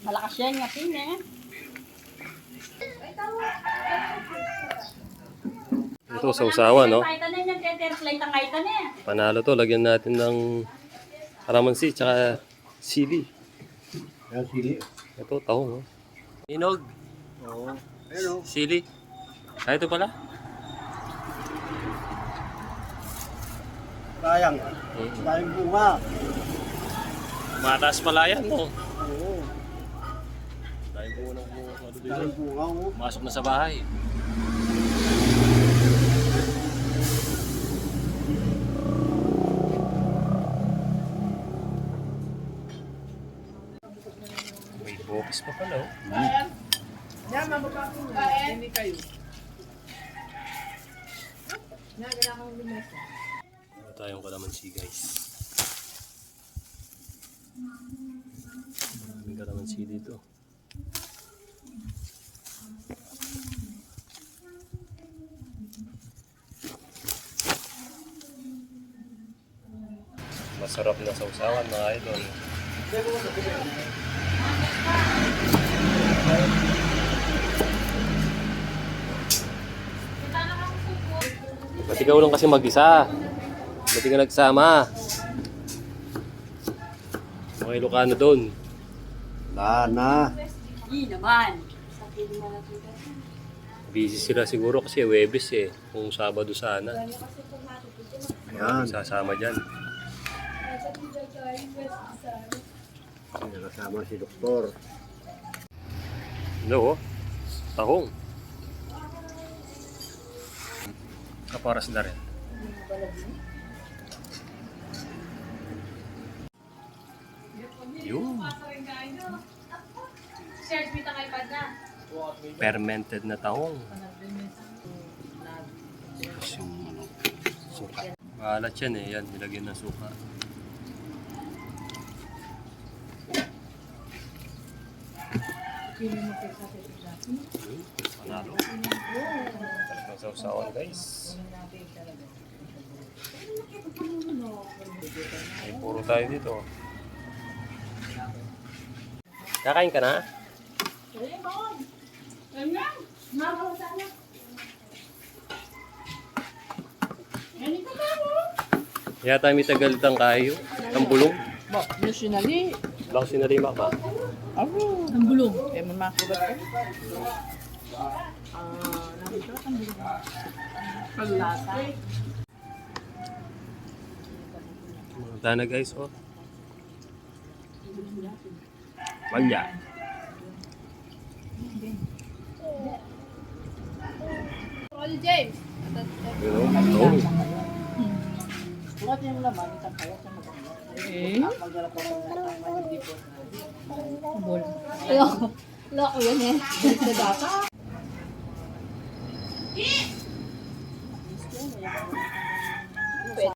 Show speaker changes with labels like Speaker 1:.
Speaker 1: Malakas yan nga eh.
Speaker 2: Ito sa usawa, no?
Speaker 1: Panalo
Speaker 2: to, lagyan natin ng kalamansi tsaka sili.
Speaker 3: Yan, sili.
Speaker 2: Ito, tahong, no? Inog.
Speaker 3: Oo. Ayun,
Speaker 2: Sili. Ito pala.
Speaker 3: sayang. Sayang bunga.
Speaker 2: Mataas pala yan, no?
Speaker 3: Oo.
Speaker 2: Dahil po ng
Speaker 3: Sayang bunga, oh.
Speaker 2: masok na sa bahay. May bokis pa pala, oh.
Speaker 4: Yan, mababa po na. Hindi kayo. Yan, kailangan kong lumesa.
Speaker 2: Wala tayong kalamansi, guys. May kalamansi dito. Masarap na sausawan, mga idol. Ba't ikaw lang kasi mag-isa? Ba't ka nagsama? Mga Ilocano doon.
Speaker 3: Wala na.
Speaker 1: Hindi naman.
Speaker 2: Busy sila siguro kasi Huwebes eh. Kung Sabado sana.
Speaker 3: Yan.
Speaker 2: Sasama dyan.
Speaker 3: Nakasama si doktor.
Speaker 2: No, oh. Tahong. Kaparas na rin. Yun. Fermented na tahong. Tapos yung suka. Maalat yan eh. Yan, nilagyan ng suka. Panalo. Tapos ng sausawan, guys. Ay, puro tayo dito. Kakain ka na? Yata may tagalitan kayo. Ang bulong.
Speaker 4: Bo, usually,
Speaker 2: Baka sinalima ka.
Speaker 4: ang bulong. Eh, mamakulat ko. Nakita ang bulong. Paglasa.
Speaker 2: Mga na guys, oh. Palya.
Speaker 4: Paul James.
Speaker 2: Oh.
Speaker 4: Bukat yung laman, isang kaya sa maganda. Eh? Magdala po sa hindi po. Bol.
Speaker 1: Loko yan eh.
Speaker 4: Sa data.